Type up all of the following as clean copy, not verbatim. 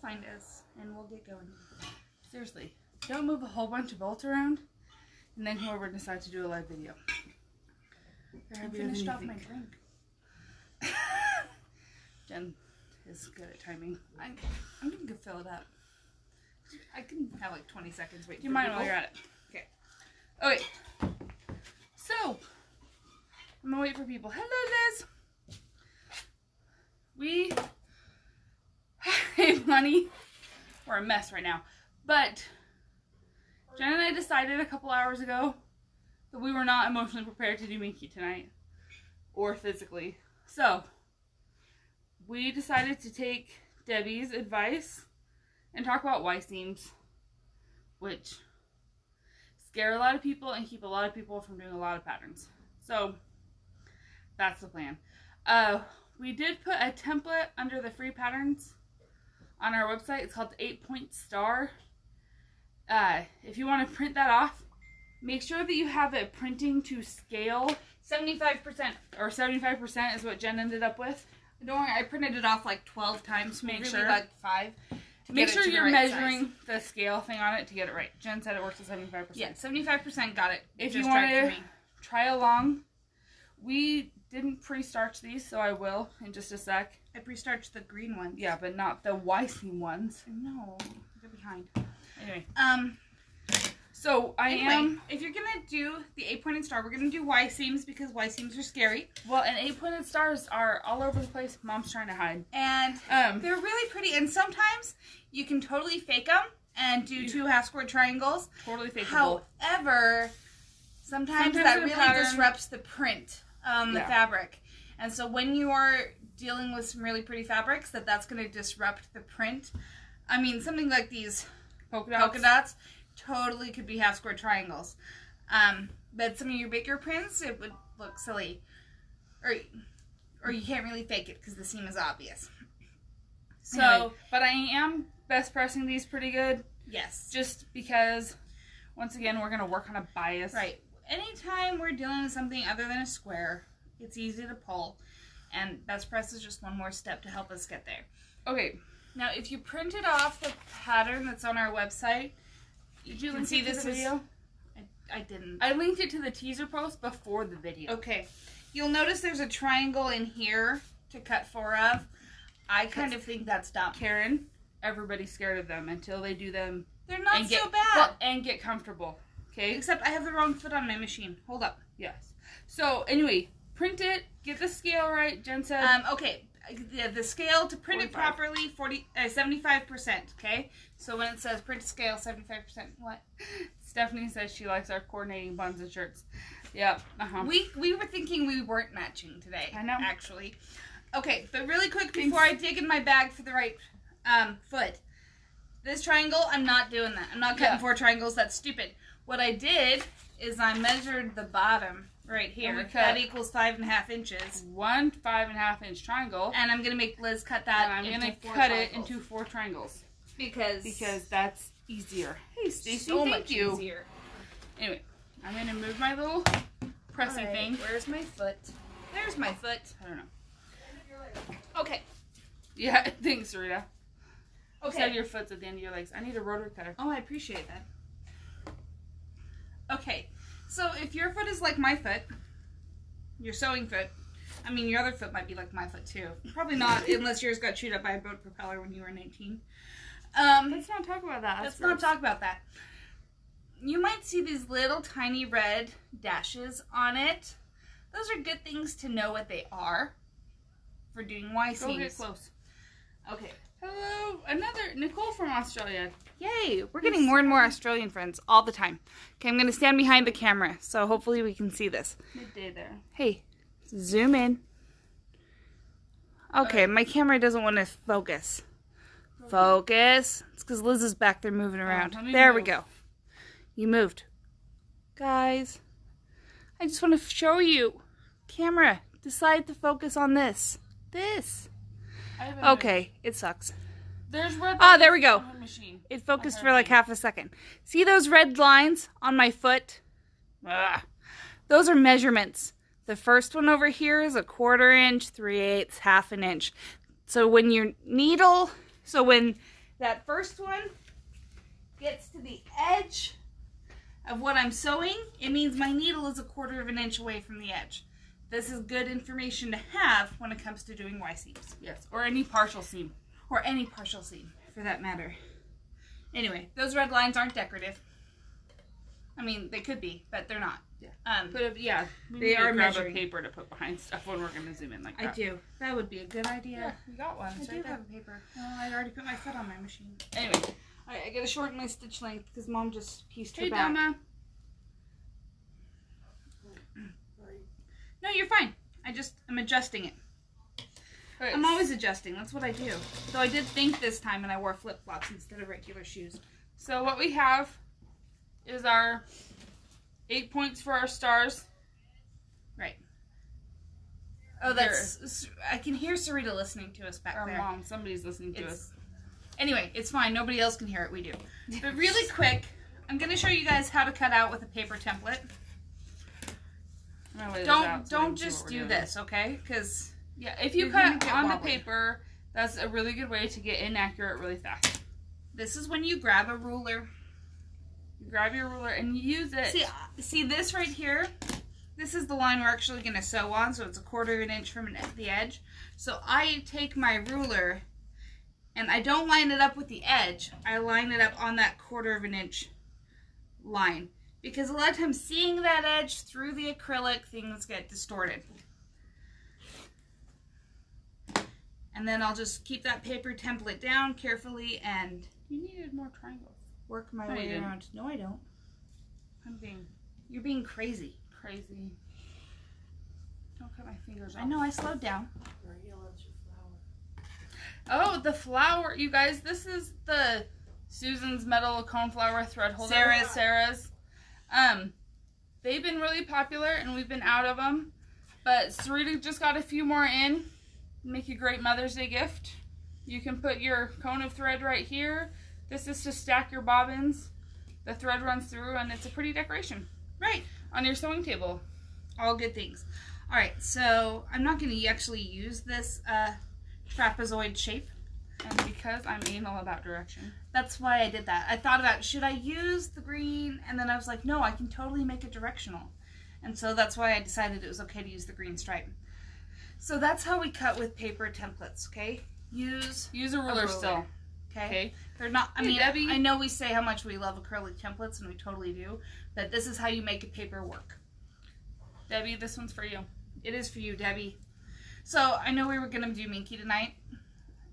They'll find us, and we'll get going. Seriously, don't move a whole bunch of bolts around, and then whoever decides to do a live video. I finished off my drink. Jen is good at timing. I'm gonna go fill it up. I can have like 20 seconds. Wait. Do you mind while you're at it? Okay. Okay. So, I'm gonna wait for people. Hello, Liz. We have money. We're a mess right now. But Jen and I decided a couple hours ago that we were not emotionally prepared to do Minky tonight. Or physically. So, we decided to take Debbie's advice and talk about Y-seams, which scare a lot of people and keep a lot of people from doing a lot of patterns. So, that's the plan. We did put a template under the free patterns on our website. It's called the 8-point star. If you want to print that off, make sure that you have it printing to scale. 75%. Or 75% is what Jen ended up with. Don't worry, I printed it off like 12 times. Make really sure. Like 5. Make sure you're measuring the scale thing on it to get it right. Jen said it works at 75%. Yeah, 75% got it. If you want to try along, we didn't pre-starch these, so I will in just a sec. I pre-starched the green ones. Yeah, but not the Y-seam ones. No, they're behind. Anyway. So if you're gonna do the 8-pointed star, we're gonna do Y-seams because Y-seams are scary. Well, and 8-pointed stars are all over the place. Mom's trying to hide. And they're really pretty. And sometimes you can totally fake them and do 2 half-square triangles. Totally fakeable. However, sometimes that really disrupts the print, the fabric. And so when you are dealing with some really pretty fabrics, that's going to disrupt the print. I mean, something like these polka dots totally could be half-square triangles. But some of your bigger prints, it would look silly. Or you can't really fake it because the seam is obvious. So, anyway, but I am best pressing these pretty good. Yes. Just because, once again, we're going to work on a bias. Right. Anytime we're dealing with something other than a square, it's easy to pull. And best press is just one more step to help us get there. Okay. Now, if you printed off the pattern that's on our website, you can see this video. I didn't. I linked it to the teaser post before the video. Okay. You'll notice there's a triangle in here to cut 4 of. I kind of think that's dumb. Karen, everybody's scared of them until they do them. They're not so bad. Well, and get comfortable. Okay? Except I have the wrong foot on my machine. Hold up. Yes. So, anyway, print it. Get the scale right. Jen said. Okay. The scale to print 45. It properly, 75%, okay? So when it says print to scale, 75%, what? Stephanie says she likes our coordinating buns and shirts. Yep. We were thinking we weren't matching today. I know. Actually. Okay, but really quick before I dig in my bag for the right foot. This triangle, I'm not doing that. I'm not cutting 4 triangles. That's stupid. What I did is I measured the bottom right here. That equals 5.5 inches. 1 5.5-inch triangle. And I'm going to make Liz cut that. And I'm going to cut it into 4 triangles. Because that's easier. Hey, Stacey, so much easier. Anyway, I'm going to move my little pressy thing. Where's my foot? There's my foot. I don't know. Okay. Yeah, thanks, Rita. Okay. Said your foot's at the end of your legs. I need a rotary cutter. Oh, I appreciate that. Okay. So if your foot is like my foot, your sewing foot, I mean, your other foot might be like my foot too. Probably not, unless yours got chewed up by a boat propeller when you were 19. Let's not talk about that. Let's not talk about that. You might see these little tiny red dashes on it. Those are good things to know what they are for doing Y-seams. Go get close. Okay. Hello, another Nicole from Australia. Yay, we're getting more and more Australian friends all the time. Okay, I'm going to stand behind the camera, so hopefully we can see this. Midday there. Hey, zoom in. Okay, my camera doesn't want to focus. Focus. It's because Liz is back there moving around. There we go. You moved. Guys, I just want to show you. Camera, decide to focus on this. This. Okay, it sucks. There's red. Oh, there we go. Machine. It focused for like half a second. See those red lines on my foot? Ugh. Those are measurements. The first one over here is 1/4 inch, 3/8, 1/2 inch. So when your needle, when that first one gets to the edge of what I'm sewing, it means my needle is 1/4 of an inch away from the edge. This is good information to have when it comes to doing Y seams. Yes, or any partial seam. Or any partial seam, for that matter. Anyway, those red lines aren't decorative. I mean, they could be, but they're not. Yeah. They are measuring. A paper to put behind stuff when we're going to zoom in like that. I do. That would be a good idea. Yeah, we got one. I do have a paper. Well, I'd already put my foot on my machine. Anyway, all right, I gotta shorten my stitch length because Mom just pieced her back. Dama. No, you're fine. I'm adjusting it. Right. I'm always adjusting. That's what I do. So I did think this time, and I wore flip-flops instead of regular shoes. So what we have is our 8 points for our stars. Right. Oh, that's... I can hear Sarita listening to us back there. Our mom. Somebody's listening to us. Anyway, it's fine. Nobody else can hear it. We do. But really quick, I'm going to show you guys how to cut out with a paper template. Don't just do this, okay? Because... Yeah, if you cut on the paper, that's a really good way to get inaccurate really fast. This is when you grab a ruler. You grab your ruler and you use it. See this right here? This is the line we're actually going to sew on, so it's 1/4 of an inch from the edge. So I take my ruler, and I don't line it up with the edge. I line it up on that 1/4 of an inch line. Because a lot of times seeing that edge through the acrylic, things get distorted. And then I'll just keep that paper template down carefully and... You needed more triangles. Work my way around. No, I don't. You're being crazy. Crazy. Don't cut my fingers off. I know, I slowed down. Oh, the flower. You guys, this is the Susan's Metal Coneflower thread holder. Sarah's. They've been really popular and we've been out of them. But Sarita just got a few more in. Make a great Mother's Day gift. You can put your cone of thread right here. This is to stack your bobbins. The thread runs through and it's a pretty decoration. Right. On your sewing table. All good things. Alright, so I'm not going to actually use this trapezoid shape. And because I'm anal about direction. That's why I did that. I thought about, should I use the green? And then I was like, no, I can totally make it directional. And so that's why I decided it was okay to use the green stripe. So that's how we cut with paper templates, okay? Use a ruler still. Okay? They're not, I mean, Debbie, I know we say how much we love acrylic templates, and we totally do, but this is how you make a paper work. Debbie, this one's for you. It is for you, Debbie. So, I know we were going to do Minky tonight.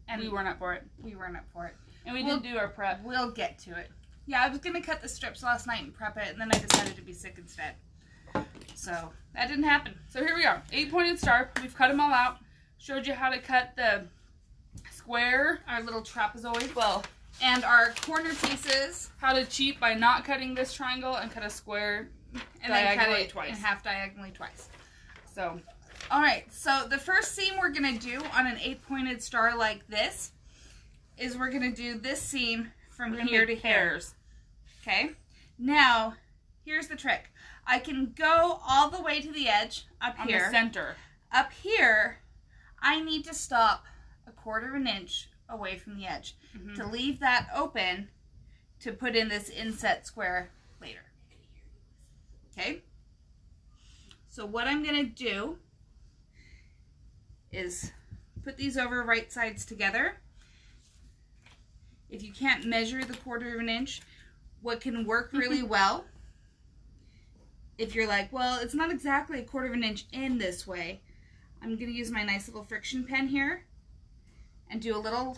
And we weren't up for it. We weren't up for it. And we didn't do our prep. We'll get to it. Yeah, I was going to cut the strips last night and prep it, and then I decided to be sick instead. So, that didn't happen. So here we are. 8-pointed star. We've cut them all out. Showed you how to cut the square. Our little trapezoid. Well, and our corner pieces. How to cheat by not cutting this triangle and cut a square and then cut it twice. And half diagonally twice. So, alright. So, the first seam we're going to do on an 8-pointed star like this is we're going to do this seam from here to here. Okay? Now, here's the trick. I can go all the way to the edge up here. On the center. Up here, I need to stop 1/4 of an inch away from the edge to leave that open to put in this inset square later. Okay? So what I'm going to do is put these over right sides together. If you can't measure the 1/4 of an inch, what can work really well, if you're like, well, it's not exactly 1/4 of an inch in this way, I'm going to use my nice little friction pen here and do a little,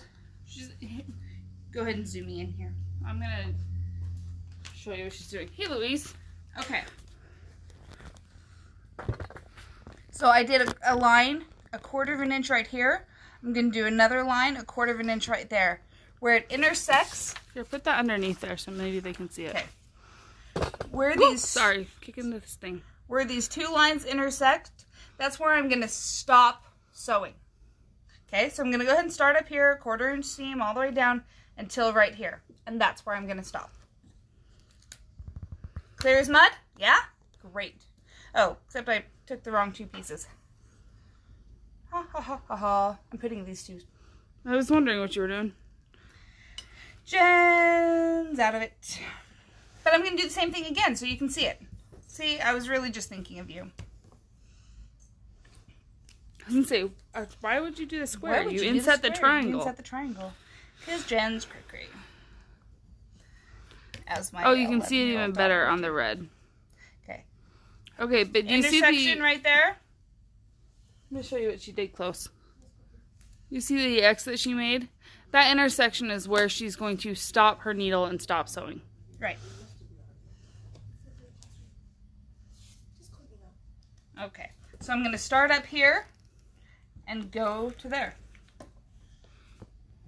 go ahead and zoom me in here. I'm going to show you what she's doing. Hey, Louise. Okay. So I did a line 1/4 of an inch right here. I'm going to do another line 1/4 of an inch right there. Where it intersects. Here, put that underneath there so maybe they can see it. Okay. Kick into this thing. Where these two lines intersect, that's where I'm going to stop sewing. Okay, so I'm going to go ahead and start up here, 1/4 inch seam all the way down until right here. And that's where I'm going to stop. Clear as mud? Yeah? Great. Oh, except I took the wrong 2 pieces. Ha ha ha ha ha. I'm putting these 2. I was wondering what you were doing. Jen's out of it. But I'm going to do the same thing again so you can see it. See, I was really just thinking of you. I was going to say, why would you do the square? You inset the triangle. You inset the triangle. Because Jen's cray-cray. As my you can see it even better on the red. Okay. Okay, but do you see the... intersection right there? Let me show you what she did close. You see the X that she made? That intersection is where she's going to stop her needle and stop sewing. Right. Okay. So I'm going to start up here and go to there.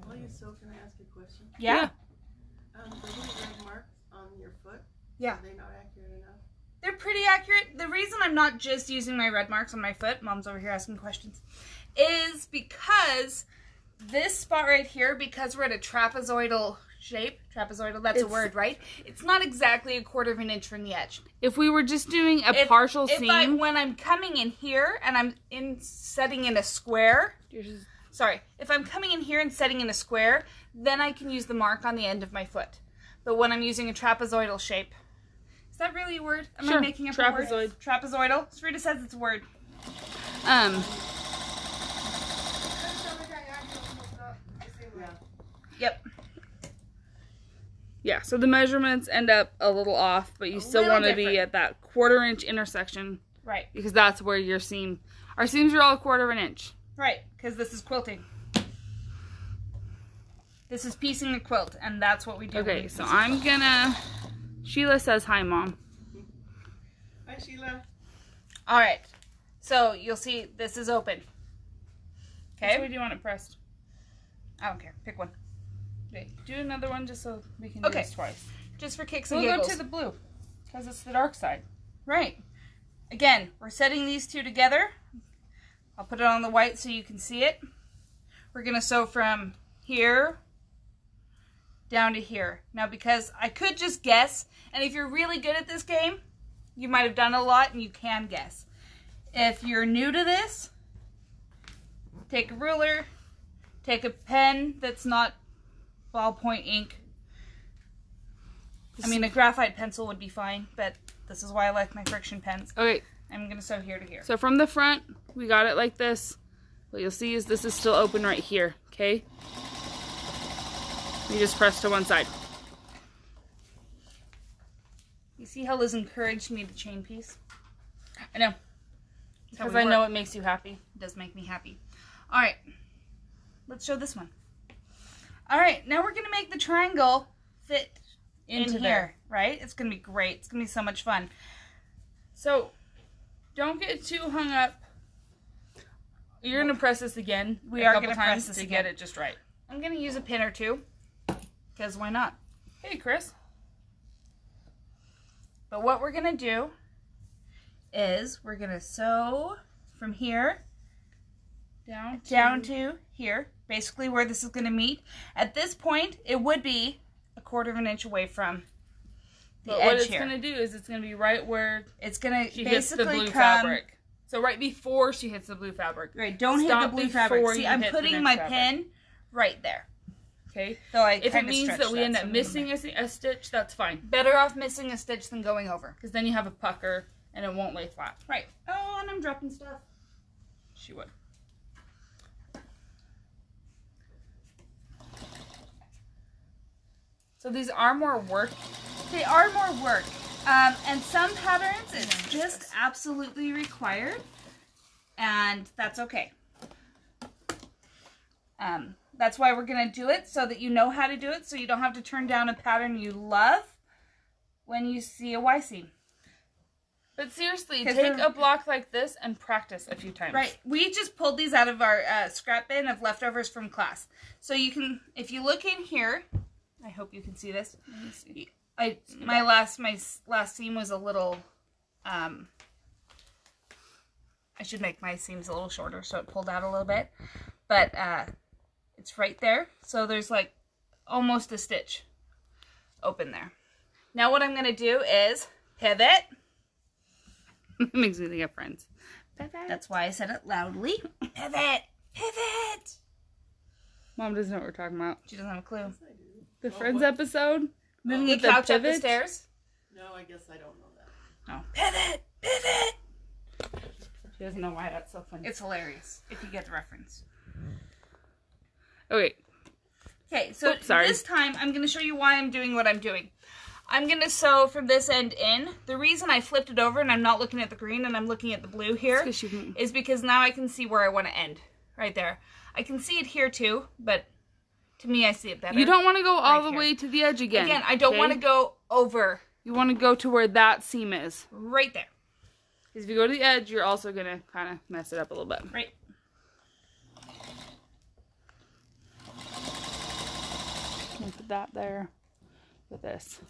While you sew, can I ask you a question? Yeah. The little red marks on your foot, yeah. Are they not accurate enough? They're pretty accurate. The reason I'm not just using my red marks on my foot, Mom's over here asking questions, is because this spot right here, because we're at a trapezoidal shape, that's a word, right? It's not exactly 1/4 of an inch from the edge. If we were just doing a partial seam. When I'm coming in here and I'm setting in a square, if I'm coming in here and setting in a square, then I can use the mark on the end of my foot. But when I'm using a trapezoidal shape, is that really a word? Am I making up a word? Trapezoidal. Sarita says it's a word. Yep. Yeah, so the measurements end up a little off, but you still want to be at that 1/4 inch intersection. Right. Because that's where your seam... Our seams are all 1/4 of an inch. Right, because this is quilting. This is piecing a quilt, and that's what we do. Okay, so I'm gonna... Sheila says hi, Mom. Hi, Sheila. All right, so you'll see this is open. Okay. Which way do you want it pressed? I don't care. Pick one. Okay, do another one just so we can do this twice. Just for kicks and giggles. giggles. We'll go to the blue, because it's the dark side. Right. Again, we're setting these two together. I'll put it on the white so you can see it. We're going to sew from here down to here. Now, because I could just guess, and if you're really good at this game, you might have done a lot and you can guess. If you're new to this, take a ruler, take a pen that's not ballpoint ink. I mean, a graphite pencil would be fine, but this is why I like my friction pens. Okay. I'm going to sew here to here. So from the front, we got it like this. What you'll see is this is still open right here, okay? You just press to one side. You see how Liz encouraged me to chain piece? I know. Because I know it makes you happy. It does make me happy. All right. Let's show this one. All right. Now we're going to make the triangle fit into here, right? It's going to be great. It's going to be so much fun. So, don't get too hung up. You're going to press this again. We are going to press this to again. get it just right. I'm going to use a pin or two. Because why not? Hey, Chris. But what we're going to do is we're going to sew from here down to here. Basically where this is going to meet. At this point, it would be 1/4 of an inch away from the edge here. What it's going to do is it's going to be right where it's going to she hits the blue fabric. So right before she hits the blue fabric. Right, don't hit the blue fabric. See, I'm putting my pin right there. Okay. So if it means that we end up missing a stitch, that's fine. Better off missing a stitch than going over. Because then you have a pucker and it won't lay flat. Right. Oh, and I'm dropping stuff. She would. So these are more work. They are more work. And some patterns, it's just absolutely required. And that's okay. That's why we're going to do it, so that you know how to do it, so you don't have to turn down a pattern you love when you see a Y seam. But seriously, take a block like this and practice a few times. Right. We just pulled these out of our scrap bin of leftovers from class. So you can, if you look in here, I hope you can see this. Let me see. My last seam was a little, I should make my seams a little shorter so it pulled out a little bit. But it's right there. So there's like almost a stitch open there. Now what I'm going to do is pivot. It makes me think of Friends. Pivot. That's why I said it loudly. Pivot. Pivot. Mom doesn't know what we're talking about. She doesn't have a clue. Yes, I do. The Friends episode? Then the couch up the stairs? No, I guess I don't know that. No. Pivot! Pivot! She doesn't know why that's so funny. It's hilarious, if you get the reference. Okay. Okay, so this time I'm going to show you why I'm doing what I'm doing. I'm going to sew from this end in. The reason I flipped it over and I'm not looking at the green and I'm looking at the blue here is because now I can see where I want to end. Right there. I can see it here too, but to me I see it better. You don't want to go all the way to the edge again. Again, I don't want to go over. You want to go to where that seam is. Right there. Because if you go to the edge, you're also going to kind of mess it up a little bit. Right. Put that there with this.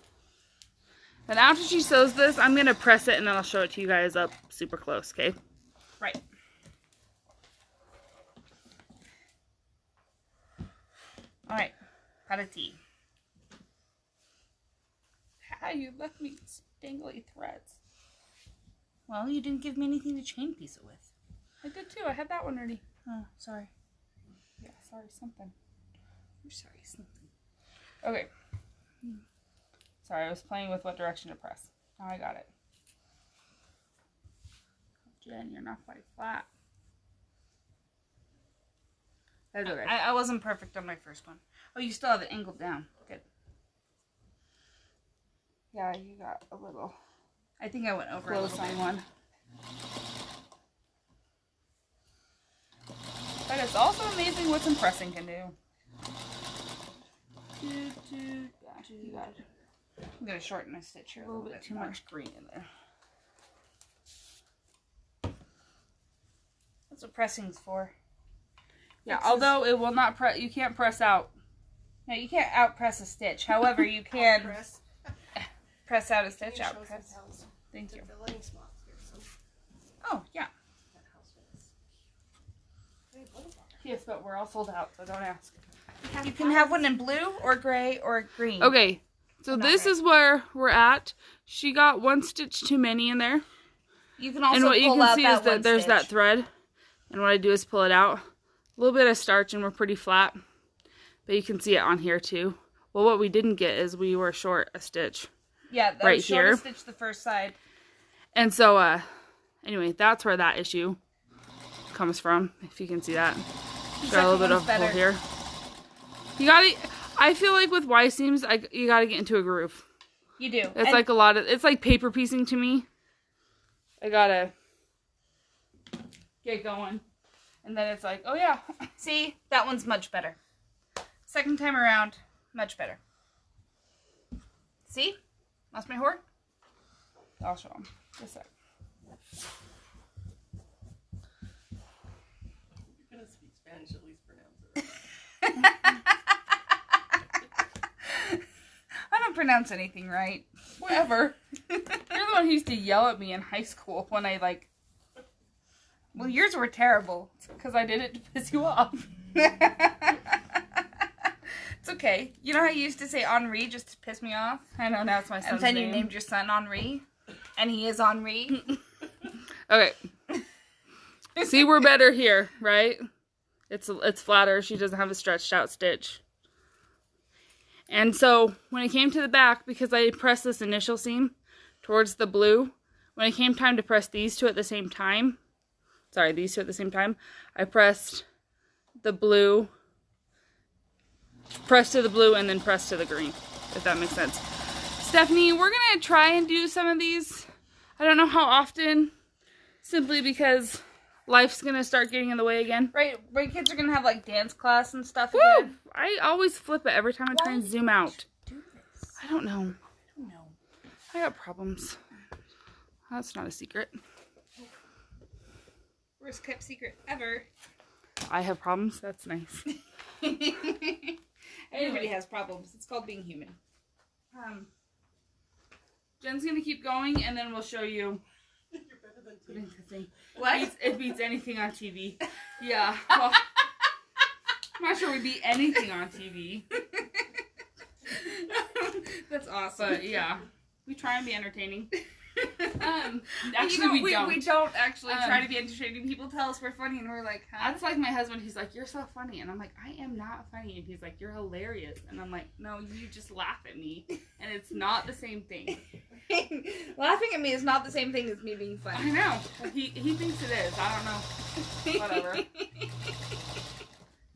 And after she sews this, I'm going to press it and then I'll show it to you guys up super close, okay? Right. Alright. Got a T. How you left me dangly threads. Well, you didn't give me anything to chain piece it with. I did too. I had that one ready. Oh, sorry. Yeah, sorry something. You're sorry something. Okay. Sorry, I was playing with what direction to press. Now I got it. Jen, you're not quite flat. That's okay. I wasn't perfect on my first one. Oh, you still have it angled down. Good. Yeah, you got a little. I think I went over close on one. But it's also amazing what some pressing can do. You got it. I'm going to shorten my stitch here a little bit too much green in there. That's what pressing's for. Yeah, although it will not press, you can't press out. No, you can't out press a stitch. However, you can press out a stitch. Out press. Thank you. Oh, yeah. Yes, but we're all sold out, so don't ask. You can have one in blue or gray or green. Okay, so this is where we're at. She got one stitch too many in there. You can also and what you pull can out see that is that there's that thread. And what I do is pull it out. A little bit of starch and we're pretty flat. But you can see it on here too. Well, what we didn't get is we were short a stitch. Yeah, that right here. Stitch the first side. And so, anyway, that's where that issue comes from. If you can see that. Got a little bit of a hole here. You gotta, I feel like with Y seams, you gotta get into a groove. You do. It's like a lot of, it's like paper piecing to me. I gotta get going. And then it's like, oh yeah. See, that one's much better. Second time around, much better. See? Lost my horn? I'll show them. Just a sec. You're gonna speak Spanish, at least pronounce it. I don't pronounce anything right. Whatever. You're the one who used to yell at me in high school when I like. Well, yours were terrible. Because I did it to piss you off. It's okay. You know how you used to say Henri just to piss me off? I know, now it's my son's name. And then you named your son Henri. And he is Henri. Okay. See, we're better here, right? It's flatter. She doesn't have a stretched out stitch. And so, when it came to the back, because I pressed this initial seam towards the blue, when it came time to press these two at the same time, I pressed the blue, pressed to the blue, and then pressed to the green, if that makes sense. Stephanie, we're going to try and do some of these. I don't know how often, simply because life's going to start getting in the way again. Right, kids are going to have like dance class and stuff Woo! Again. I always flip it every time I try and zoom out. Do this? I don't know. I don't know. I got problems. That's not a secret. Worst kept secret ever. I have problems. That's nice. Everybody has problems. It's called being human. Jen's gonna keep going, and then we'll show you. You're better than TV. What? It beats anything on TV. Yeah. Well, I'm not sure we beat anything on TV. That's awesome. But yeah, we try and be entertaining. Actually, we don't. We don't actually try to be entertaining. People tell us we're funny, and we're like, huh? That's like my husband. He's like, you're so funny. And I'm like, I am not funny. And he's like, you're hilarious. And I'm like, no, you just laugh at me. And it's not the same thing. Laughing at me is not the same thing as me being funny. I know. He thinks it is. I don't know. Whatever.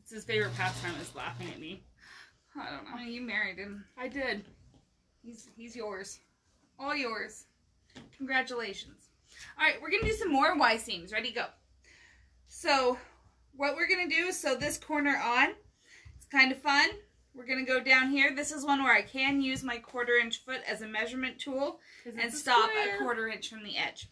It's his favorite pastime is laughing at me. I don't know. I mean, you married him. I did. He's yours. All yours. Congratulations. Alright, we're going to do some more Y seams. Ready, go. So, what we're going to do, so this corner on, it's kind of fun. We're going to go down here. This is one where I can use my 1/4 inch foot as a measurement tool and stop a 1/4 inch from the edge.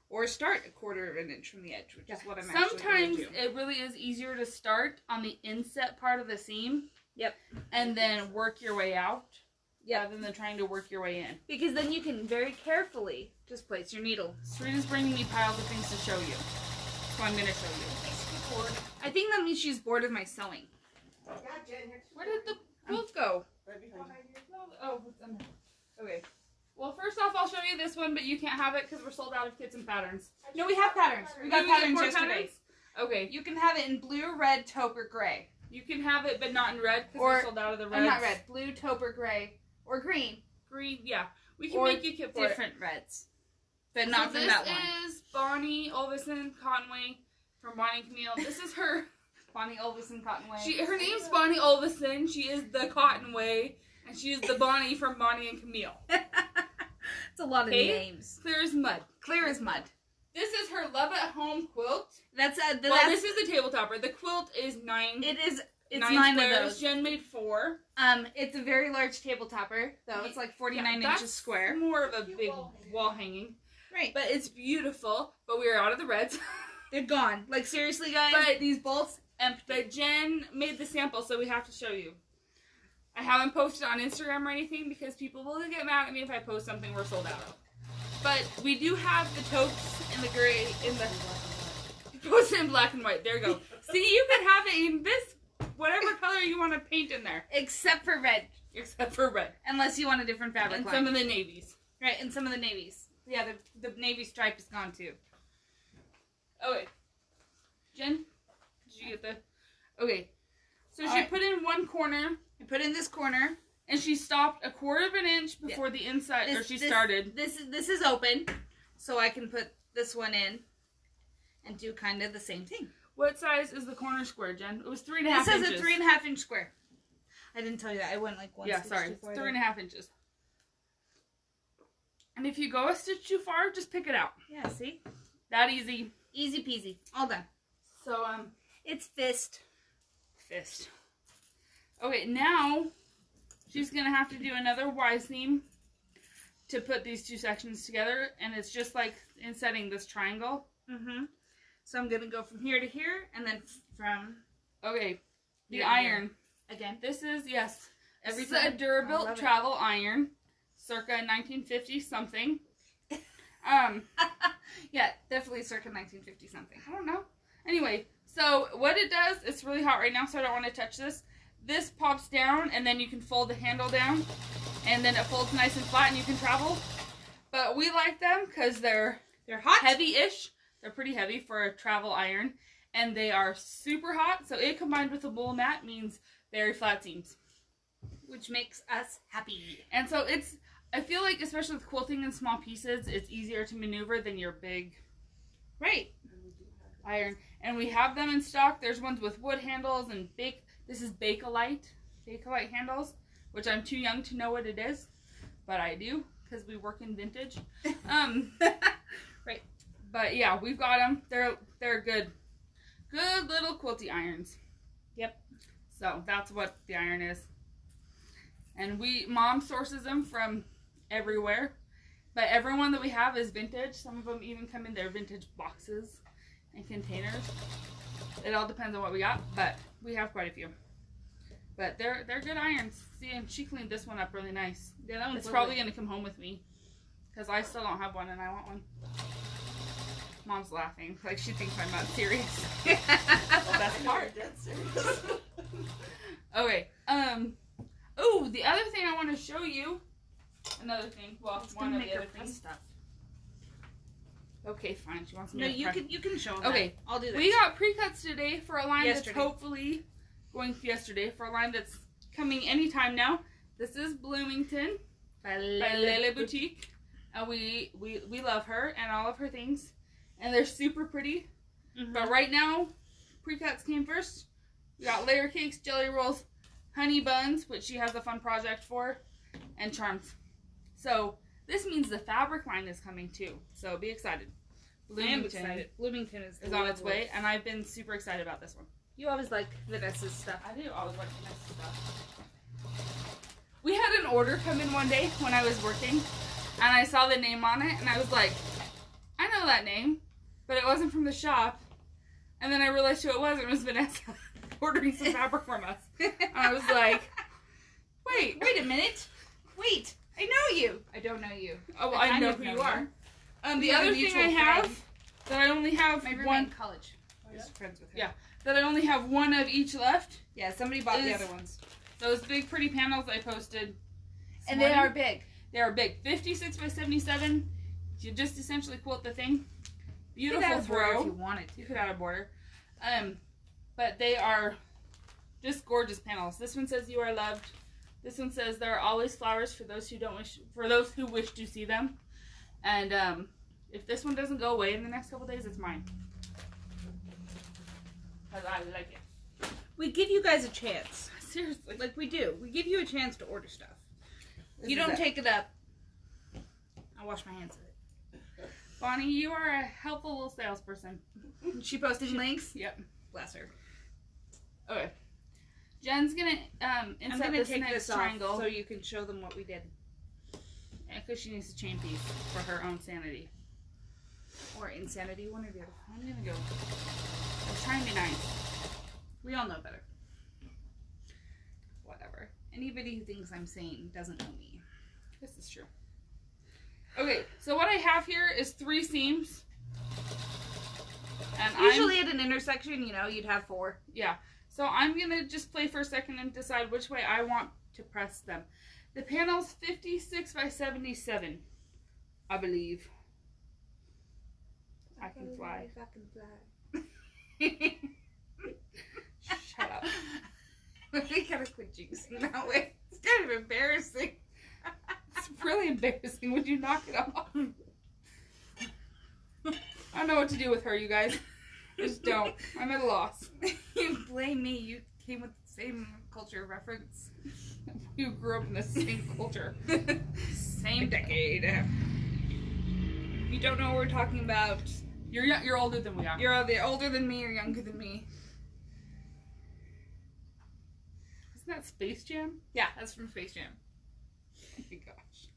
Or start a 1/4 of an inch from the edge, which is what I'm actually going to do. Sometimes it really is easier to start on the inset part of the seam. Yep. And then work your way out. Yeah, rather than trying to work your way in. Because then you can very carefully just place your needle. Serena's bringing me piles of things to show you. So I'm going to show you. I think that means she's bored of my sewing. Yeah, Jen, Where did the quilt go? right behind you. Oh, okay. Well, first off, I'll show you this one, but you can't have it because we're sold out of kits and patterns. No, we have patterns. We got patterns yesterday. Patterns? Okay. You can have it in blue, red, taupe, or gray. You can have it, but not in red because we're sold out of the reds. Not red. Blue, taupe, or gray. Or green. Green, yeah. We can or make you kit for different reds. But not so from that one. This is Bonnie Olvison Cottonway from Bonnie and Camille. This is her. Bonnie Olvison Cottonway. Her name's Bonnie Olvison. She is the Cottonway. And she is the Bonnie from Bonnie and Camille. It's a lot of names. Clear as mud. Clear as mud. This is her Love at Home quilt. This is the tabletopper. The quilt is 9. It's 9 of those. Jen made 4. It's a very large tabletopper, though. It's like 49 inches square. More of a big wall hanging. Right. But it's beautiful. But we are out of the reds. They're gone. Like, seriously, guys? But these bolts, empty. But Jen made the sample, so we have to show you. I haven't posted on Instagram or anything because people will get mad at me if I post something we're sold out of. But we do have the totes in the gray, posted in black and white. There you go. See, you could have it in this, whatever color you want to paint in there. Except for red. Except for red. Unless you want a different fabric and line. some of the navies. Right, and some of the navies. Yeah, the navy stripe is gone too. Okay. Jen, did you get the... Okay. So she put in one corner. I put in this corner. And she stopped a 1/4 of an inch before the inside, started. This is open, so I can put this one in and do kind of the same thing. What size is the corner square, Jen? It was 3.5 inches. This is a 3.5 inch square. I didn't tell you that. I went like one. Yeah, sorry. It's 3.5 inches. And if you go a stitch too far, just pick it out. Yeah, see? That easy. Easy peasy. All done. So, it's fist. Okay, now she's going to have to do another Y seam to put these two sections together. And it's just like insetting this triangle. Mm-hmm. So I'm going to go from here to here and then from... Okay, the iron. Again. This is, yes, this is a Durabuilt travel iron. Circa 1950 something. Yeah, definitely circa 1950 something. I don't know. Anyway, so what it does, it's really hot right now, so I don't want to touch this. This pops down, and then you can fold the handle down, and then it folds nice and flat, and you can travel. But we like them because they're hot, heavy-ish. They're pretty heavy for a travel iron, and they are super hot. So it combined with a wool mat means very flat seams, which makes us happy. And so it's, I feel like especially with quilting in small pieces, it's easier to maneuver than your big iron. And we have them in stock. There's ones with wood handles and this is Bakelite handles, which I'm too young to know what it is, but I do because we work in vintage. Right. But yeah, we've got them. They're good little quilty irons. Yep. So that's what the iron is. And Mom sources them from everywhere, but everyone that we have is vintage. Some of them even come in their vintage boxes and containers. It all depends on what we got, but we have quite a few. But they're good irons. See, and she cleaned this one up really nice. Yeah, that one's it's probably going to come home with me because I still don't have one and I want one. Mom's laughing like she thinks I'm not serious. Well, that's the part. Dead serious. Okay. Oh, the other thing I want to show you. another thing. Well, one of the other things. Stuff. Okay, fine. She wants me to press. you can show them. Okay, I'll do this. We got pre-cuts today for a line that's hopefully going yesterday for a line that's coming anytime now. This is Bloomington by Lele Boutique. And we love her and all of her things. And they're super pretty. Mm-hmm. But right now, pre-cuts came first. We got layer cakes, jelly rolls, honey buns, which she has a fun project for, and charms. So this means the fabric line is coming too. So be excited. Bloomington is on its way, and I've been super excited about this one. You always like Vanessa's stuff. I do always like Vanessa's stuff. We had an order come in one day when I was working, and I saw the name on it, and I was like, I know that name, but it wasn't from the shop. And then I realized who it was, and it was Vanessa ordering some fabric from us. And I was like, wait a minute. Wait, I know you. I don't know you. Oh, well, I know who you are. The other thing I have, that I only have one. In college. I was friends with her. Yeah, that I only have one of each left. Yeah, somebody bought the other ones. Those big pretty panels I posted. And they are big. They are big. 56 by 77. You just essentially quilt the thing. Beautiful throw. If you wanted to. You could add a border. But they are just gorgeous panels. This one says you are loved. This one says there are always flowers for those who wish to see them. And if this one doesn't go away in the next couple days, it's mine. Because I like it. We give you guys a chance. Seriously. Like we do. We give you a chance to order stuff. If you don't take it up, I'll wash my hands of it. Bonnie, you are a helpful little salesperson. She posted links? Yep. Bless her. Okay. Jen's going to insert this next triangle. So you can show them what we did. Yeah, because she needs to chain piece for her own sanity. Or insanity, one or the other. I'm going to go. I was trying to be nice. We all know better. Whatever. Anybody who thinks I'm sane doesn't know me. This is true. Okay, so what I have here is 3 seams. And usually at an intersection, you'd have 4. Yeah. So I'm going to just play for a second and decide which way I want to press them. The panel's 56 by 77, I believe. I can fly. I can fly. Shut up. We gotta quit jinxing that way. It's kind of embarrassing. It's really embarrassing. Would you knock it off? I don't know what to do with her, you guys. Just don't. I'm at a loss. You blame me. You came with the same culture reference. You grew up in the same culture. Same decade. You don't know what we're talking about. You're older than we are. You're either older than me or younger than me. Isn't that Space Jam? Yeah, that's from Space Jam. Oh my gosh.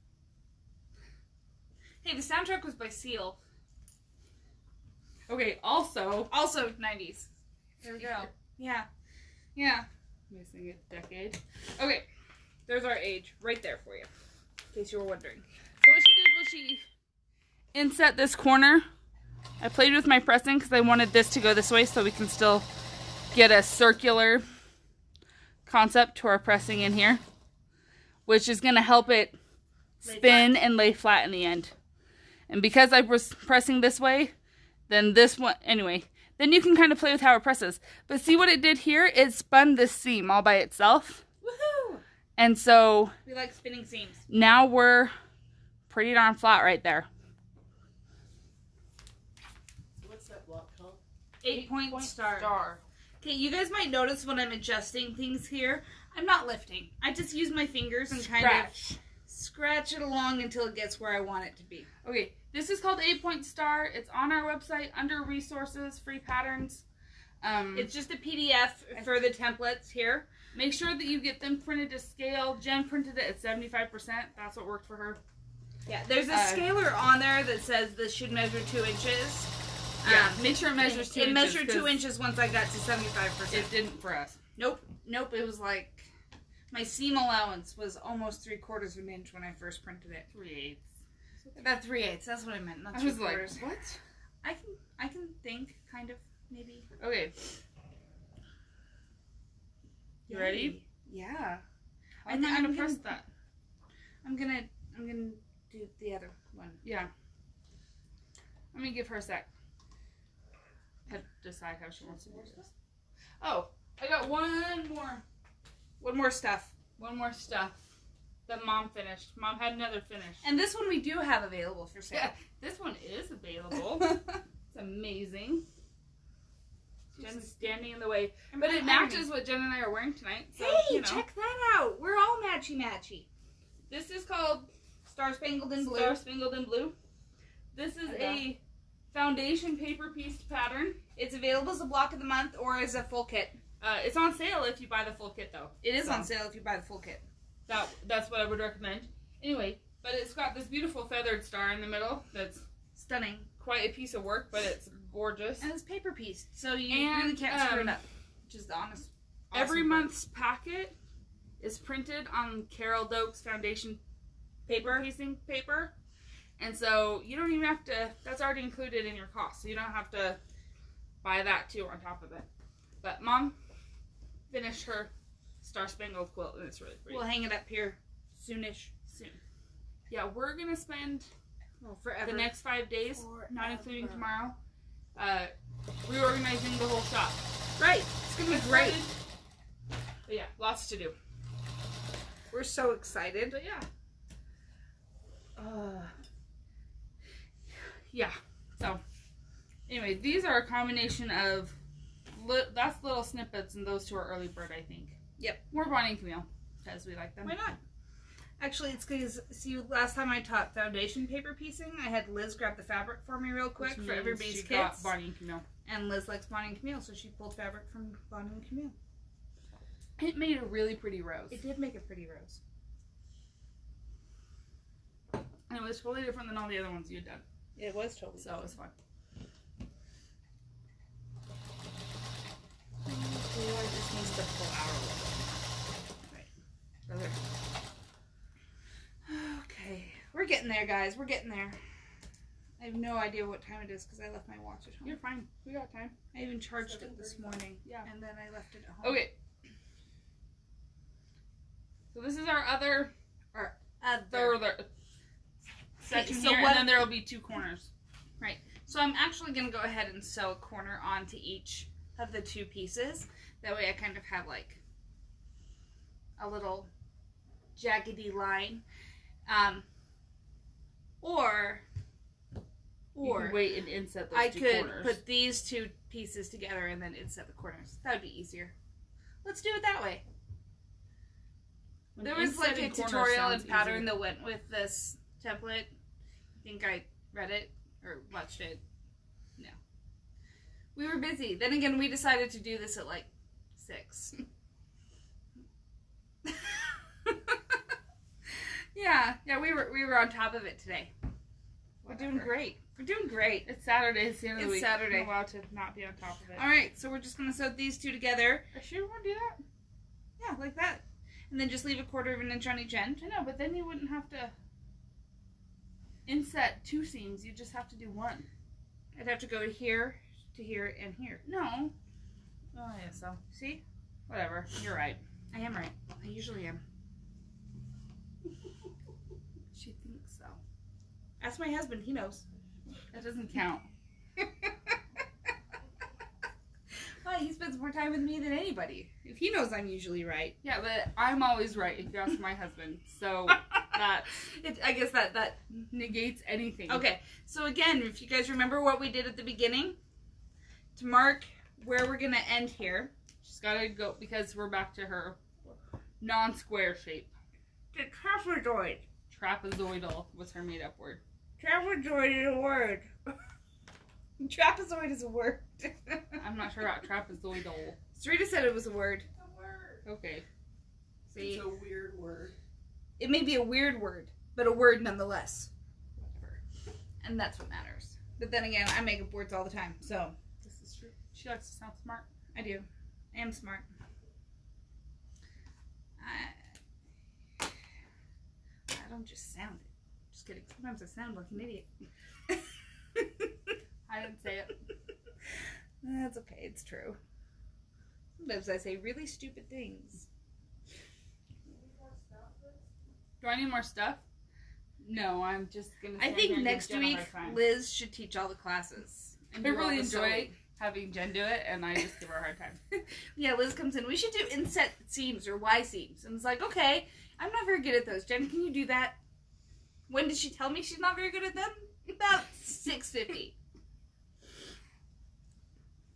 Hey, the soundtrack was by Seal. Okay, also 90s. There we go. Yeah. Missing a decade. Okay, there's our age right there for you, in case you were wondering. So what she did was she inset this corner. I played with my pressing because I wanted this to go this way so we can still get a circular concept to our pressing in here, which is going to help it spin and lay flat in the end. And because I was pressing this way, then this one, anyway, then you can kind of play with how it presses. But see what it did here? It spun this seam all by itself. Woohoo! And so we like spinning seams. Now we're pretty darn flat right there. What's that block called? 8-point star. Okay, you guys might notice when I'm adjusting things here, I'm not lifting. I just use my fingers and kind of scratch it along until it gets where I want it to be. Okay, this is called 8-point star. It's on our website under resources, free patterns. It's just a PDF for the templates here. Make sure that you get them printed to scale. Jen printed it at 75%. That's what worked for her. Yeah, there's a scaler on there that says this should measure 2 inches. Yeah, make sure it measures 2 inches. It measured 2 inches once I got to 75%. It didn't for us. Nope. It was like, my seam allowance was almost 3/4 of an inch when I first printed it. 3/8. About 3/8. That's what I meant. Not 3/4. I was like, what? I can think, kind of, maybe. Okay. You ready? Yeah. I'm gonna press that. I'm gonna I'm gonna do the other one. Yeah. Let me give her a sec. To decide how she wants to do this. Oh, I got one more stuff that Mom finished. Mom had another finish. And this one we do have available for sale. Yeah, this one is available. It's amazing. Jen's standing in the way. But it matches what Jen and I are wearing tonight. So, hey, check that out. We're all matchy-matchy. This is called Star Spangled in Blue. Star Spangled in Blue. This is a foundation paper piece pattern. It's available as a block of the month or as a full kit. It's on sale if you buy the full kit, though. It is on sale if you buy the full kit. That's what I would recommend. Anyway, but it's got this beautiful feathered star in the middle that's stunning. Quite a piece of work, but it's gorgeous. And it's paper piece, so you really can't screw it up. Which is the honest. Every month's packet is printed on Carol Doak's foundation piecing paper. And so you don't even have to, that's already included in your cost. So you don't have to buy that too on top of it. But Mom finished her Star Spangled quilt and it's really pretty. We'll hang it up here soonish. Soon. Yeah, we're going to spend forever. The next 5 days, not including tomorrow, reorganizing the whole shop. Right. It's going to be great. But yeah, lots to do. We're so excited. But yeah. Yeah. So, anyway, these are a combination of, that's little snippets, and those two are early bird, I think. Yep. More Bonnie and Camille, because we like them. Why not? Actually, it's because, see, last time I taught foundation paper piecing, I had Liz grab the fabric for me real quick for everybody's kits. Got Bonnie and Camille. And Liz likes Bonnie and Camille, so she pulled fabric from Bonnie and Camille. It made a really pretty rose. It did make a pretty rose. And it was totally different than all the other ones you had done. It was totally So it was fun. Oh, I just needs the full hour. Right. Okay. We're getting there, guys. We're getting there. I have no idea what time it is because I left my watch at home. You're fine. We got time. I even charged it this morning. Yeah. And then I left it at home. Okay. So this is our other section here, and then there will be 2 corners. Right. So I'm actually going to go ahead and sew a corner onto each of the 2 pieces. That way I kind of have like a little jaggedy line. Or you can wait and inset those I 2 could corners. put these 2 pieces together and then inset the corners. That would be easier. Let's do it that way. There was like a tutorial and pattern that went with this template. I think I read it or watched it. No. We were busy. Then again, we decided to do this at like 6. Yeah, we were on top of it today. Whatever. We're doing great. We're doing great. It's Saturday. It's the end of the week. It's Saturday. I'm allowed to not be on top of it. All right, so we're just gonna sew these 2 together. I sure want to do that. Yeah, like that. And then just leave a 1/4 of an inch on each end. I know, but then you wouldn't have to inset 2 seams. You just have to do 1. I'd have to go here, to here, and here. No. Oh, yeah, so. See? Whatever. You're right. I am right. I usually am. She thinks so. Ask my husband. He knows. That doesn't count. Well, he spends more time with me than anybody. If he knows I'm usually right. Yeah, but I'm always right if you ask my husband. So I guess that negates anything. Okay, so again, if you guys remember what we did at the beginning, to mark where we're going to end here. She's got to go because we're back to her non-square shape. The trapezoid. Trapezoidal was her made-up word. Trapezoid is a word. Trapezoid is a word. I'm not sure about trapezoidal. Sarita said it was a word. It's a word. Okay. See? It's a weird word. It may be a weird word, but a word nonetheless. Whatever. And that's what matters. But then again, I make up words all the time, so. This is true. She likes to sound smart. I do. I am smart. I don't just sound it. Just kidding. Sometimes I sound like an idiot. I didn't say it. That's okay. It's true. Sometimes I say really stupid things. Do I need more stuff? No, I'm just gonna. I think next week Liz should teach all the classes. I really enjoy having Jen do it, and I just give her a hard time. Yeah, Liz comes in. We should do inset seams or Y seams, and it's like, okay, I'm not very good at those. Jen, can you do that? When did she tell me she's not very good at them? About 6:50.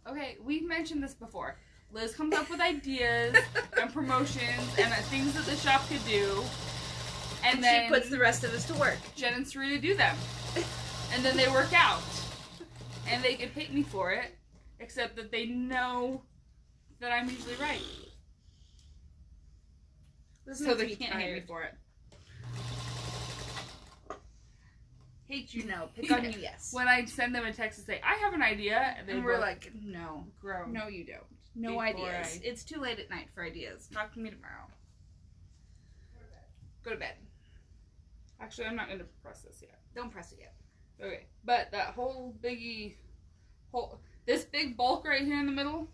Okay, we've mentioned this before. Liz comes up with ideas and promotions and things that the shop could do. And then she puts the rest of us to work. Jen and Sarita do them. And then they work out. And they can hate me for it, except that they know that I'm usually right. So they can't hate me for it. Hate you, no. Pick on you, yes. When I send them a text and say, I have an idea, and we're like, no. Grow. No, you don't. No ideas. It's too late at night for ideas. Talk to me tomorrow. Go to bed. Actually, I'm not going to press this yet. Don't press it yet. Okay. But that this big bulk right here in the middle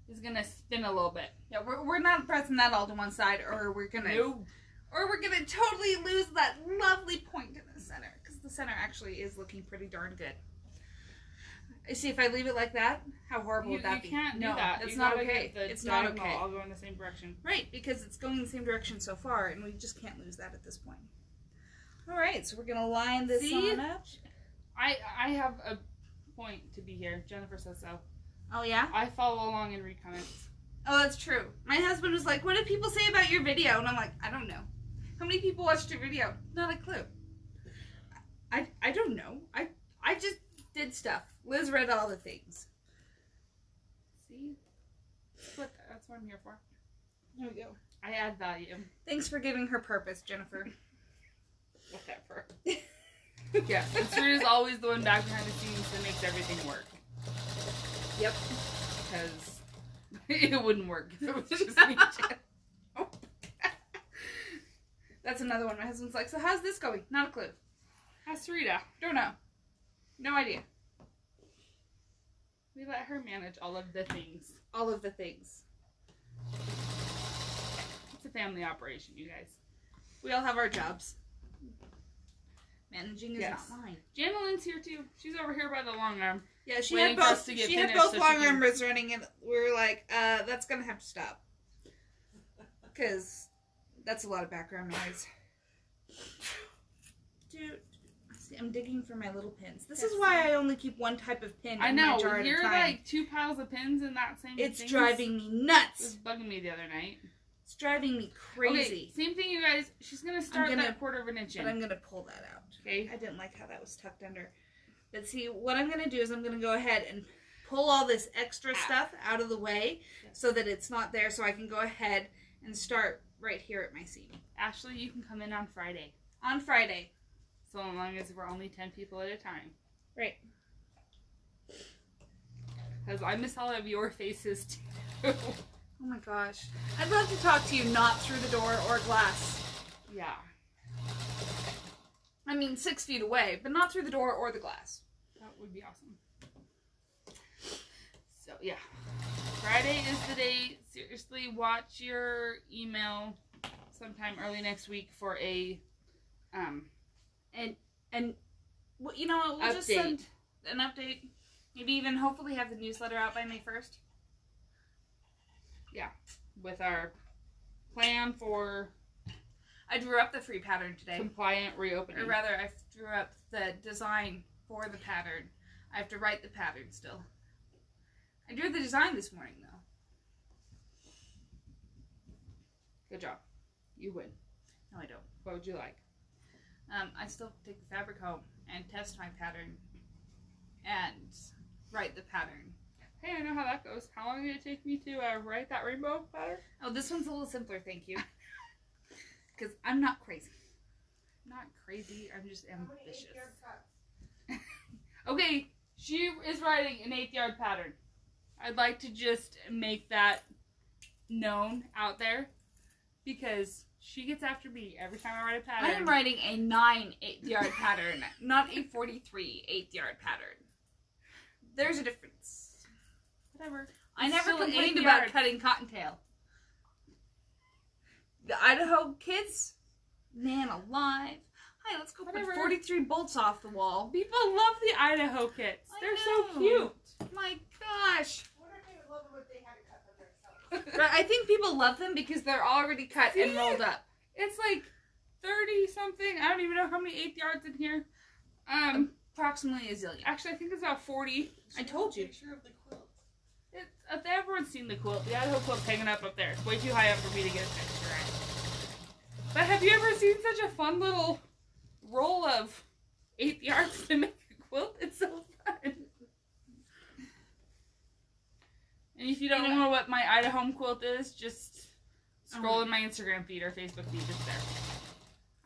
is going to spin a little bit. Yeah, we're not pressing that all to one side, or we're going to... No. Or we're going to totally lose that lovely point in the center. Because the center actually is looking pretty darn good. See, if I leave it like that, how horrible would that be? You can't do no, that. It's not okay. It's not okay. I'll go in the same direction. Right, because it's going in the same direction so far, and we just can't lose that at this point. All right, so we're going to line this on up. I have a point to be here. Jennifer says so. Oh, yeah? I follow along and read comments. Oh, that's true. My husband was like, what did people say about your video? And I'm like, I don't know. How many people watched your video? Not a clue. I don't know. I just did stuff. Liz read all the things. See? That's what I'm here for. There we go. I add value. Thanks for giving her purpose, Jennifer. Whatever. Yeah, and Sarita's always the one back behind the scenes that makes everything work. Yep. Because it wouldn't work if it was just me. Oh. That's another one. My husband's like, so how's this going? Not a clue. How's Sarita? Don't know. No idea. We let her manage all of the things. All of the things. It's a family operation, you guys. We all have our jobs. Managing is not mine. Janeline's here too. She's over here by the long arm. Yeah, she had both long armers running, and we were like, that's gonna have to stop. Because that's a lot of background noise. Dude, see, I'm digging for my little pins. This is why I only keep one type of pin in my jar at a time. You're like 2 piles of pins in that same thing. It's driving me nuts. It was bugging me the other night. It's driving me crazy. Okay, same thing, you guys. She's going to start that 1/4 inch in. But I'm going to pull that out. Okay. I didn't like how that was tucked under. But see, what I'm going to do is I'm going to go ahead and pull all this extra stuff out of the way so that it's not there, so I can go ahead and start right here at my seam. Ashley, you can come in on Friday. On Friday. So long as we're only 10 people at a time. Right. Because I miss all of your faces too. Oh my gosh. I'd love to talk to you not through the door or glass. Yeah. I mean, 6 feet away, but not through the door or the glass. That would be awesome. So, yeah. Friday is the day. Seriously, watch your email sometime early next week for a, and you know what, we'll just send an update. Maybe even hopefully have the newsletter out by May 1st. Yeah. With our plan for... I drew up the free pattern today. Compliant reopening. Or rather, I drew up the design for the pattern. I have to write the pattern still. I drew the design this morning, though. Good job. You win. No, I don't. What would you like? I still take the fabric home and test my pattern and write the pattern. Hey, I know how that goes. How long did it take me to write that rainbow pattern? Oh, this one's a little simpler, thank you. Because I'm not crazy. Not crazy, I'm just ambitious. Okay, she is writing an 8th yard pattern. I'd like to just make that known out there because she gets after me every time I write a pattern. I am writing a 9 8th yard pattern, not a 43 8th yard pattern. There's a difference. Whatever. I never complained about cutting cottontail. The Idaho kids, man alive. Hi, let's go put 43 bolts off the wall. People love the Idaho kits. They're so cute. My gosh. I wonder if they would love them if they had to cut them themselves. But I think people love them because they're already cut and rolled up. It's like 30 something. I don't even know how many 8th yards in here. Approximately a zillion. Actually, I think it's about 40. I told you. Picture of the quilt. Everyone's seen the quilt. The Idaho quilt's hanging up there. It's way too high up for me to get a picture at. But have you ever seen such a fun little roll of 8th yards to make a quilt? It's so fun. And if you don't know what my Idaho quilt is, just scroll in my Instagram feed or Facebook feed. It's there.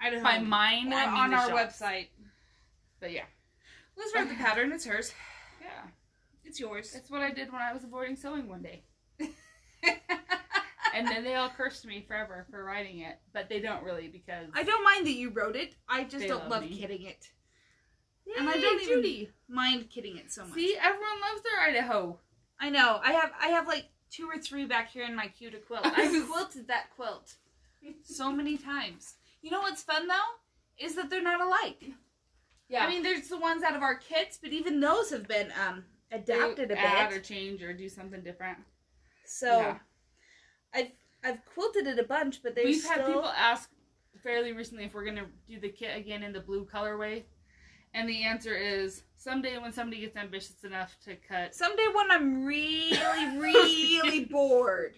Idaho. By mine, I mean on our shop. website. But yeah. Let's write the pattern. It's hers. Yeah. It's yours. It's what I did when I was avoiding sewing one day. And then they all cursed me forever for writing it. But they don't really because... I don't mind that you wrote it. I just don't love kidding it. Yay, and I don't even mind kidding it so much. See, everyone loves their Idaho. I know. I have like 2 or 3 back here in my queue to quilt. I've quilted that quilt so many times. You know what's fun though? Is that they're not alike. Yeah. I mean, there's the ones out of our kits, but even those have been adapted a bit. Add or change or do something different. So, yeah. I've quilted it a bunch, but we've had people ask fairly recently if we're gonna do the kit again in the blue colorway, and the answer is someday when somebody gets ambitious enough to cut. Someday when I'm really, really bored,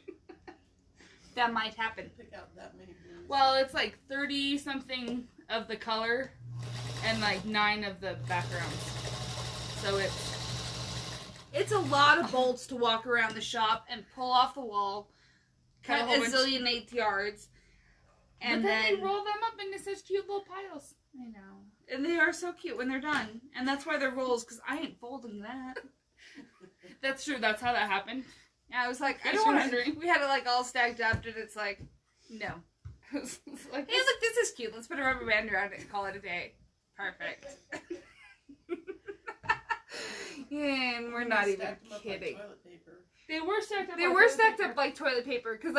that might happen. Pick out that many blues. Well, it's like 30 something of the color, and like 9 of the backgrounds. So it's a lot of bolts to walk around the shop and pull off the wall, cut a zillion 8th yards, and then they roll them up into such cute little piles. I know. And they are so cute when they're done. And that's why they're rolls, because I ain't folding that. That's true. That's how that happened. Yeah, I was like, I don't want to. We had it like all stacked up, and it's like, no. Like, hey, look, this is cute. Let's put a rubber band around it and call it a day. Perfect. And we're not even kidding. They were stacked up. They were stacked up like toilet paper because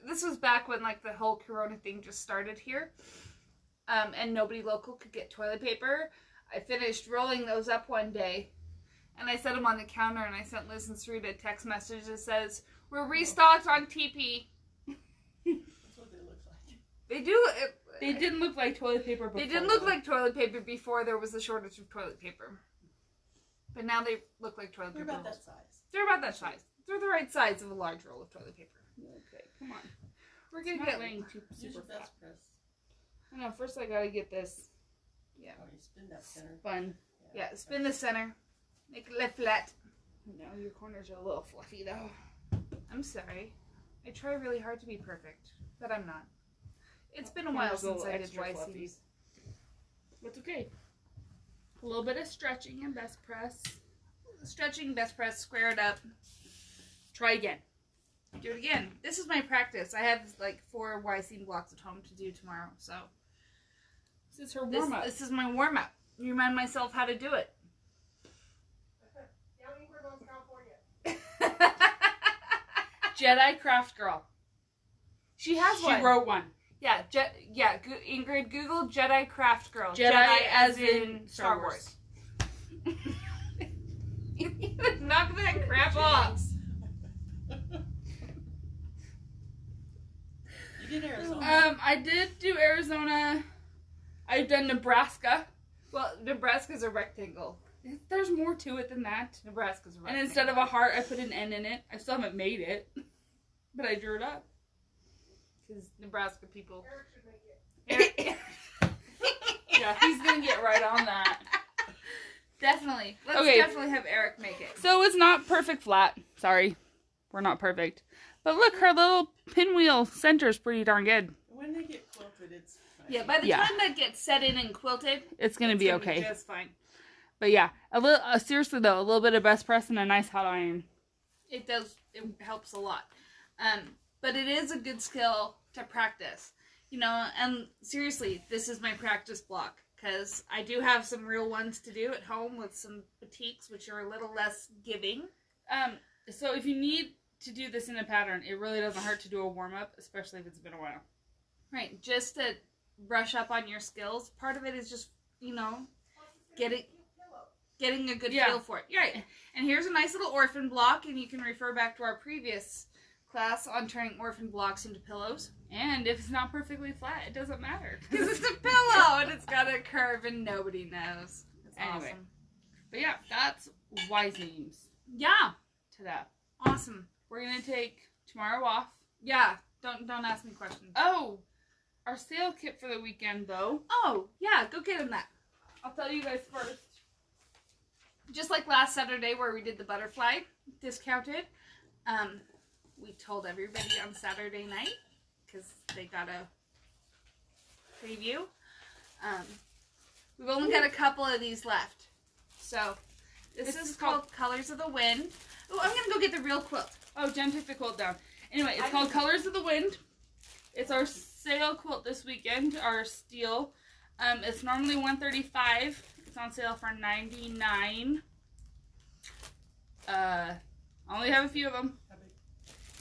this was back when like the whole Corona thing just started here, and nobody local could get toilet paper. I finished rolling those up one day, and I set them on the counter, and I sent Liz and Sarita a text message that says, "We're restocked on TP." That's what they look like. They do. They didn't look like toilet paper before. They didn't look like toilet paper before there was a shortage of toilet paper. But now they look like toilet paper. They're about that size. They're about that size. They're the right size of a large roll of toilet paper. Okay, come on. We're gonna get laying too Use your super fast. best press. I know. First, I gotta get this. Yeah. Oh, you spin that center. Fun. Yeah. Spin the center. Make it left flat. No, your corners are a little fluffy though. I'm sorry. I try really hard to be perfect, but I'm not. It's been a while since I did YCs. That's okay. A little bit of stretching and best press. Stretching, best press, square it up. Try again. Do it again. This is my practice. I have like 4 YC blocks at home to do tomorrow, so. This is her warm-up. This is my warm-up. Remind myself how to do it. Jedi Craft Girl. She has one. She wrote one. Yeah, Ingrid, Google Jedi Craft Girl. Jedi as in Star Wars. Knock that crap off. You did Arizona. I did do Arizona. I've done Nebraska. Well, Nebraska's a rectangle. There's more to it than that. Nebraska's a rectangle. And instead of a heart, I put an N in it. I still haven't made it. But I drew it up. Because Nebraska people. Eric should make it. Yeah, he's going to get right on that. Definitely. Let's definitely have Eric make it. So it's not perfect flat. Sorry. We're not perfect. But look, her little pinwheel center is pretty darn good. When they get quilted, it's nice. Yeah, by the time that gets set in and quilted, it's going to be okay. Be just fine. But yeah, a little seriously though, a little bit of best press and a nice hot iron. It does. It helps a lot. But it is a good skill to practice. You know, and seriously, this is my practice block. Because I do have some real ones to do at home with some boutiques, which are a little less giving. So if you need to do this in a pattern, it really doesn't hurt to do a warm-up, especially if it's been a while. Right, just to brush up on your skills. Part of it is just, you know, getting a good feel for it. Right. And here's a nice little orphan block, and you can refer back to our previous class on turning orphan blocks into pillows. And if it's not perfectly flat, it doesn't matter. Because it's a pillow, and it's got a curve, and nobody knows. It's awesome. But yeah, that's wise names. Yeah. To that. Awesome. We're going to take tomorrow off. Yeah. Don't ask me questions. Oh, our sale kit for the weekend, though. Oh, yeah. Go get him that. I'll tell you guys first. Just like last Saturday where we did the butterfly discounted, we told everybody on Saturday night because they got a preview. We've only got a couple of these left. So this is called Colors of the Wind. Oh, I'm going to go get the real quilt. Oh, Jen took the quilt down. Anyway, it's called Colors of the Wind. It's our sale quilt this weekend, our steel. It's normally $135. It's on sale for $99. I only have a few of them. How big?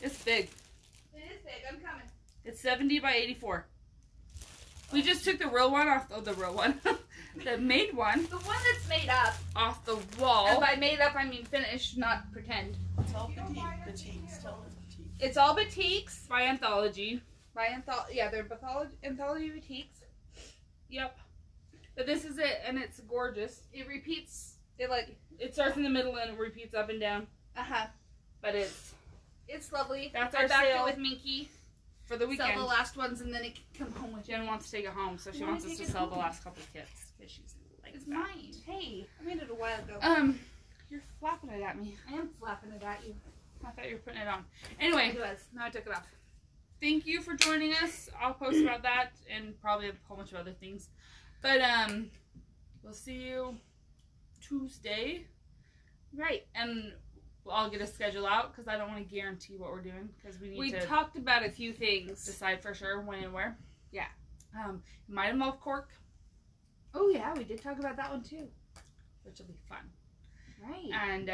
It's big. It is big. I'm coming. It's 70 by 84. We just took the real one off the real one. The made one. The one that's made up. Off the wall. And by made up, I mean finished, not pretend. It's all batiks. Tell them batiks. It's all batiks. By Anthology. Yeah, they're anthology batiks. Yep. But this is it, and it's gorgeous. It repeats. It starts in the middle and it repeats up and down. But it's lovely. That's I our backed sale it with Minky. For the weekend. Sell the last ones and then it can come home with you. Jen wants to take it home, so she wants us to sell the last couple kits. Because she's like, it's that. mine. Hey, I made it a while ago. You're flapping it at me. I am flapping it at you. I thought you were putting it on. Anyway. It was. Now I took it off. Thank you for joining us. I'll post about that and probably a whole bunch of other things. But, we'll see you Tuesday. Right. And I'll get a schedule out because I don't want to guarantee what we're doing because we talked about a few things. Decide for sure when and where. Yeah. Might involve cork. Oh yeah, we did talk about that one too. Which will be fun. Right. And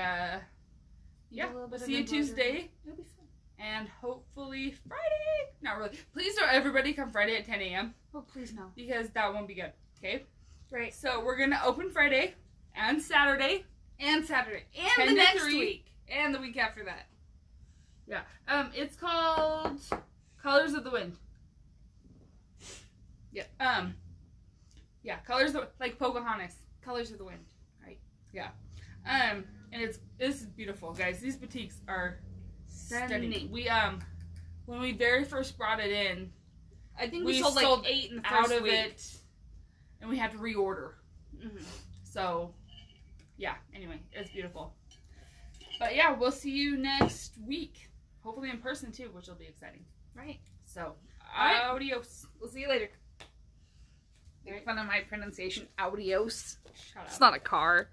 yeah, we'll see you Tuesday. It'll be fun. And hopefully Friday. Not really. Please don't everybody come Friday at 10 a.m. Oh please no. Because that won't be good. Okay? Right. So we're gonna open Friday and Saturday. And Saturday. And the next week. And the week after that. Yeah. It's called Colors of the Wind. Yeah. Yeah, Colors of like Pocahontas. Colors of the Wind. Right? Yeah. And this is beautiful, guys. These batiks are stunning. We when we very first brought it in, I think we sold like 8 in the first out of week. it, and we had to reorder. Mm-hmm. So, yeah. Anyway, it's beautiful. But yeah, we'll see you next week. Hopefully in person too, which will be exciting. Right. So, right. Adios. We'll see you later. Make fun of my pronunciation. Adios. Shut up. It's not a car.